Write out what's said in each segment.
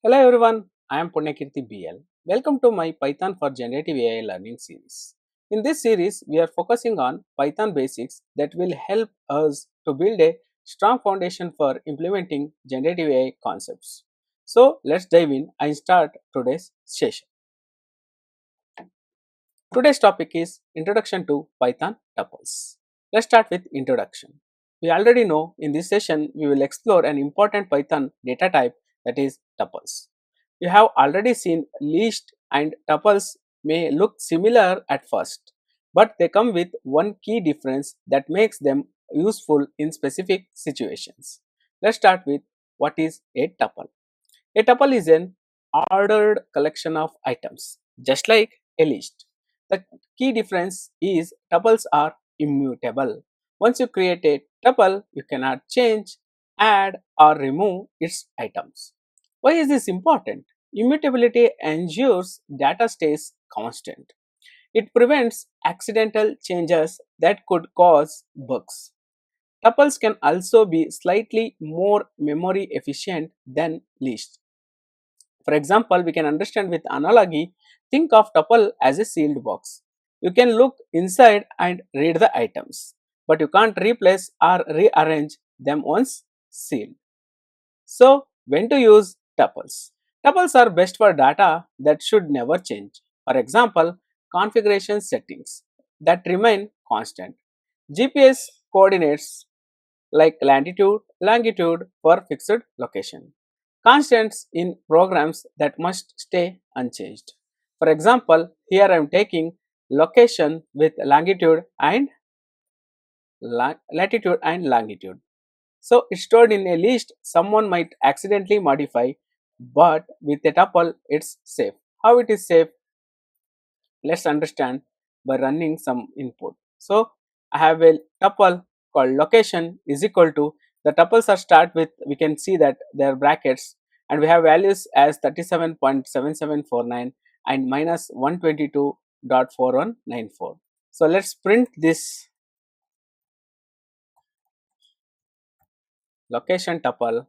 Hello everyone, I am Punyakirti BL. Welcome to my Python for Generative AI learning series. In this series, we are focusing on Python basics that will help us to build a strong foundation for implementing generative AI concepts. So let's dive in and start today's session. Today's topic is Introduction to Python Tuples. Let's start with introduction. We already know in this session we will explore an important Python data type, that is tuples. You have already seen list and tuples may look similar at first, but they come with one key difference that makes them useful in specific situations. Let's start with what is a tuple. A tuple is an ordered collection of items, just like a list. The key difference is tuples are immutable. Once you create a tuple, you cannot change, add, or remove its items. Why is this important? Immutability ensures data stays constant. It prevents accidental changes that could cause bugs. Tuples can also be slightly more memory efficient than lists. For example, we can understand with analogy, think of tuple as a sealed box. You can look inside and read the items, but you can't replace or rearrange them once sealed. So, when to use tuples? Tuples are best for data that should never change. For example, configuration settings that remain constant. GPS coordinates like latitude, longitude for fixed location. Constants in programs that must stay unchanged. For example, here I am taking location with latitude and longitude. So it's stored in a list someone might accidentally modify, but with a tuple it's safe. How it is safe? Let's understand by running some input. So I have a tuple called location is equal to, the tuples are start with, we can see that they are brackets, and we have values as 37.7749 and minus 122.4194. So let's print this location tuple,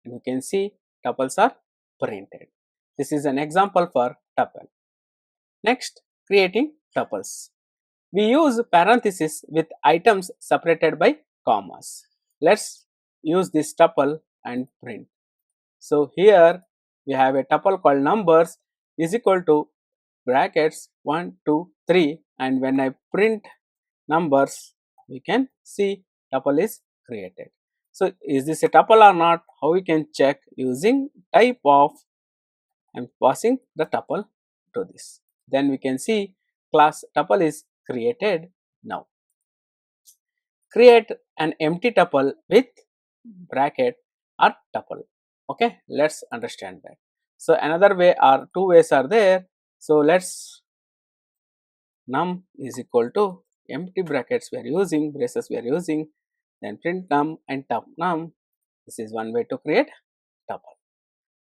and we can see tuples are printed. This is an example for tuple. Next, creating tuples. We use parentheses with items separated by commas. Let's use this tuple and print. So here we have a tuple called numbers is equal to brackets 1, 2, 3, and when I print numbers, we can see tuple is created. So is this a tuple or not? How we can check? Using type of, I'm passing the tuple to this. Then we can see class tuple is created now. Create an empty tuple with bracket or tuple. Okay, let's understand that. So another way or two ways are there. So let's, num is equal to empty brackets we are using, braces we are using, then print num and top num. This is one way to create tuple.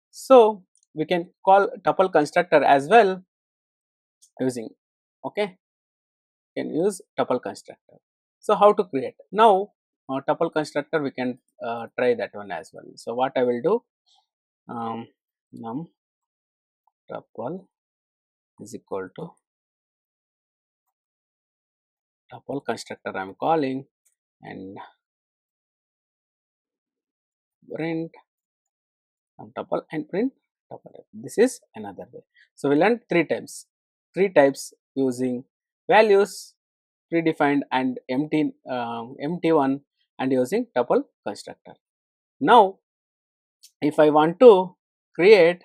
So we can call tuple constructor as well using, okay, can use tuple constructor. So how to create? Now tuple constructor we can try that one as well. So what I will do, num tuple is equal to tuple constructor I am calling, and print tuple and print tuple. This is another way. So we learned three types using values, predefined and empty one, and using tuple constructor. Now if I want to create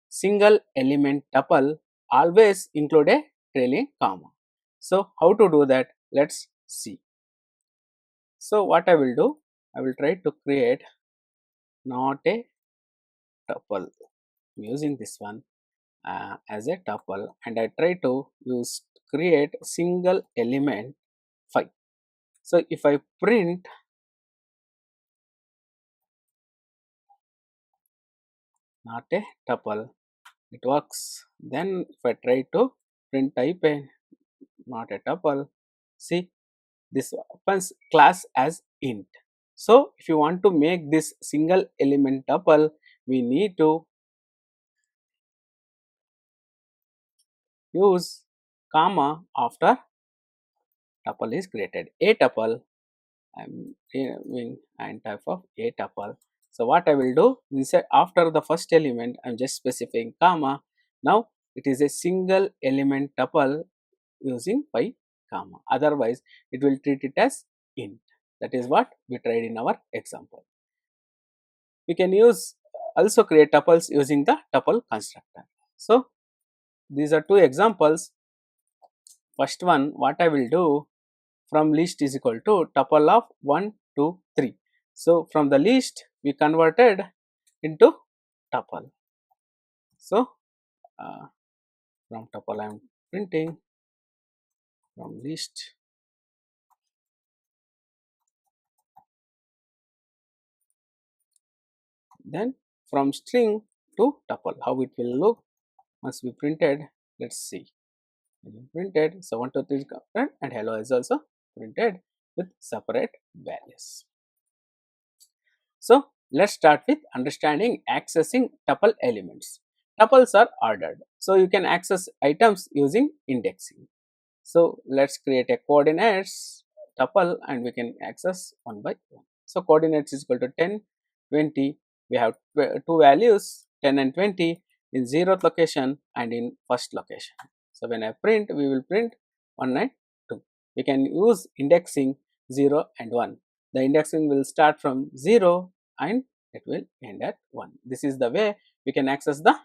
single element tuple, always include a trailing comma. So how to do that? Let's see. So what I will do, I will try to create not a tuple. I'm using this one as a tuple, and I try to use create single element 5. So if I print not a tuple, it works. Then if I try to print type a not a tuple, see, this opens class as int. So if you want to make this single element tuple, we need to use comma after tuple is created. A tuple, I am renaming and type of a tuple. So what I will do inside after the first element, I am just specifying comma. Now it is a single element tuple using by comma. Otherwise, it will treat it as int. That is what we tried in our example. We can use also create tuples using the tuple constructor. So these are two examples. First one, what I will do, from list is equal to tuple of 1, 2, 3. So from the list we converted into tuple. So from tuple I am printing from list, then from string to tuple. How it will look must be printed. Let's see. Printed, so 1, 2, 3 is printed and hello is also printed with separate values. So let's start with understanding accessing tuple elements. Tuples are ordered, so you can access items using indexing. So let's create a coordinates tuple and we can access one by one. So coordinates is equal to 10, 20. We have two values 10 and 20 in 0th location and in first location. So when I print, we will print 192. We can use indexing 0 and 1. The indexing will start from 0 and it will end at 1. This is the way we can access the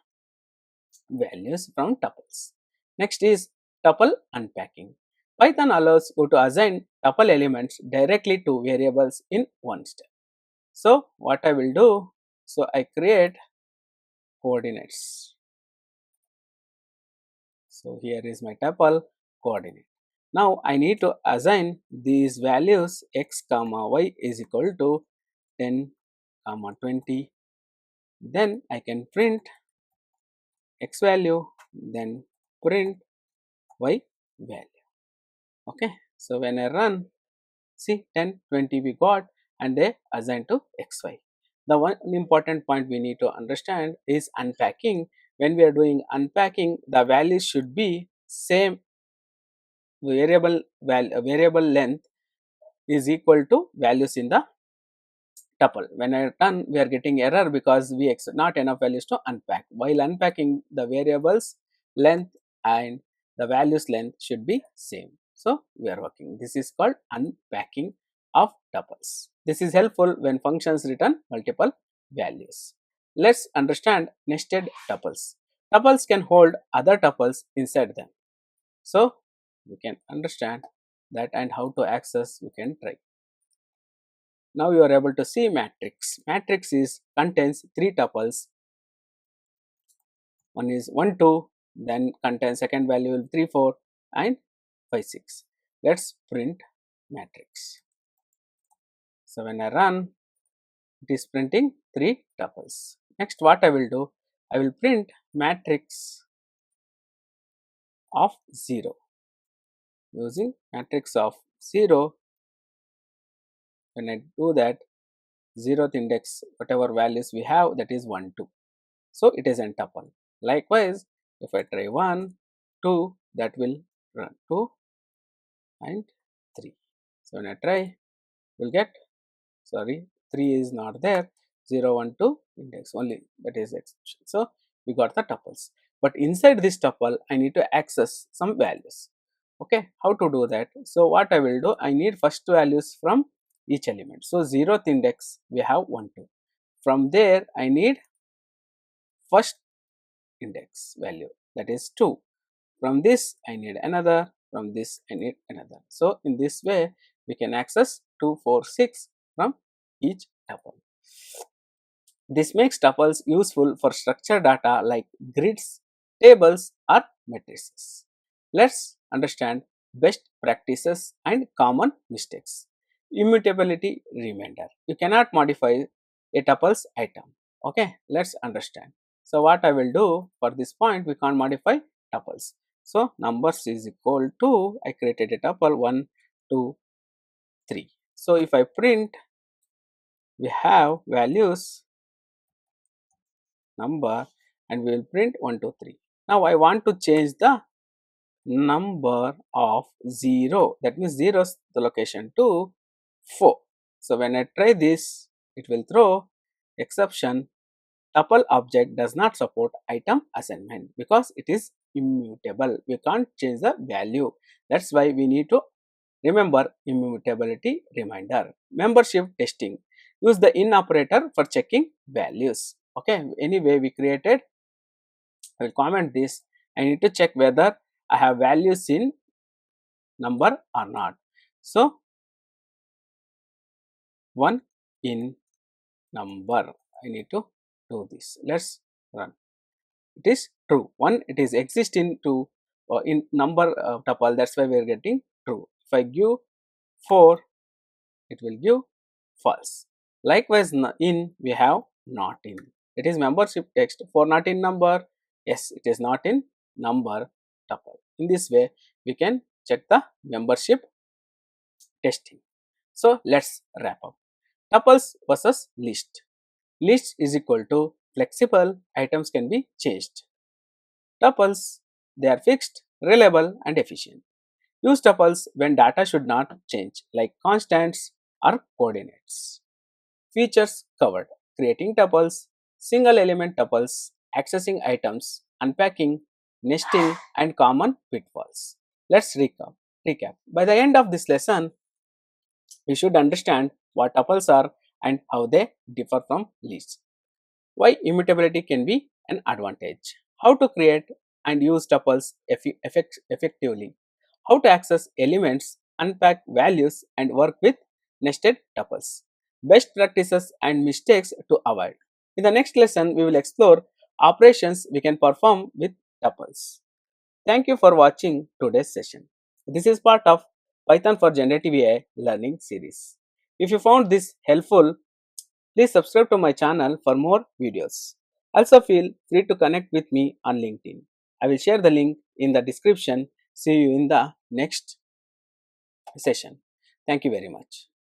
values from tuples. Next is tuple unpacking. Python allows you to assign tuple elements directly to variables in one step. So what I will do, so I create coordinates. So here is my tuple coordinate. Now I need to assign these values x comma y is equal to 10 comma 20. Then I can print x value, then print y value. Okay, so when I run, see 10, 20 we got and they assigned to xy. The one important point we need to understand is unpacking. When we are doing unpacking, the values should be same. Variable length is equal to values in the tuple. When I run, we are getting error because we not enough values to unpack. While unpacking, the variables length and the values length should be same. So we are working. This is called unpacking of tuples. This is helpful when functions return multiple values. Let's understand nested tuples. Tuples can hold other tuples inside them. So we can understand that and how to access we can try. Now you are able to see matrix. Matrix is contains three tuples. One is 1, 2, then contains second value 3, 4 and 5, 6. Let's print matrix. So when I run, it is printing three tuples. Next what I will do, I will print matrix of 0. Using matrix of 0, when I do that, 0th index, whatever values we have, that is 1, 2. So it is a tuple. Likewise, if I try 1, 2, that will run 2 and 3. So when I try, we'll get, sorry, 3 is not there, 0, 1, 2 index only, that is exception. So we got the tuples. But inside this tuple, I need to access some values. Okay, how to do that? So what I will do, I need first values from each element. So 0th index, we have 1, 2. From there, I need first index value, that is 2. From this I need another, from this I need another. So in this way we can access 2, 4, 6 from each tuple. This makes tuples useful for structured data like grids, tables or matrices. Let's understand best practices and common mistakes. Immutability remainder. You cannot modify a tuple's item. Okay, let's understand. So what I will do, for this point we can't modify tuples. So numbers is equal to, I created a tuple 1, 2, 3. So if I print, we have values number, and we will print 1, 2, 3. Now I want to change the number of 0, that means zeros the location, to 4. So when I try this, it will throw exception. Tuple object does not support item assignment because it is immutable. We can't change the value. That's why we need to remember immutability reminder. Membership testing. Use the in operator for checking values. Okay, anyway, we created, I will comment this. I need to check whether I have values in number or not. So 1 in number. I need to do this. Let's run. It is true. 1, it is existing to in number tuple. That's why we are getting true. If I give 4, it will give false. Likewise, in we have not in. It is membership text. 4 not in number. Yes, it is not in number tuple. In this way, we can check the membership testing. So let's wrap up. Tuples versus list. List is equal to flexible, items can be changed. Tuples, they are fixed, reliable and efficient. Use tuples when data should not change, like constants or coordinates. Features covered: creating tuples, single element tuples, accessing items, unpacking, nesting and common pitfalls. Let's recap. By the end of this lesson, we should understand what tuples are and how they differ from lists. Why immutability can be an advantage. How to create and use tuples effectively. How to access elements, unpack values and work with nested tuples. Best practices and mistakes to avoid. In the next lesson, we will explore operations we can perform with tuples. Thank you for watching today's session. This is part of Python for Generative AI learning series. If you found this helpful, please subscribe to my channel for more videos. Also feel free to connect with me on LinkedIn. I will share the link in the description. See you in the next session. Thank you very much.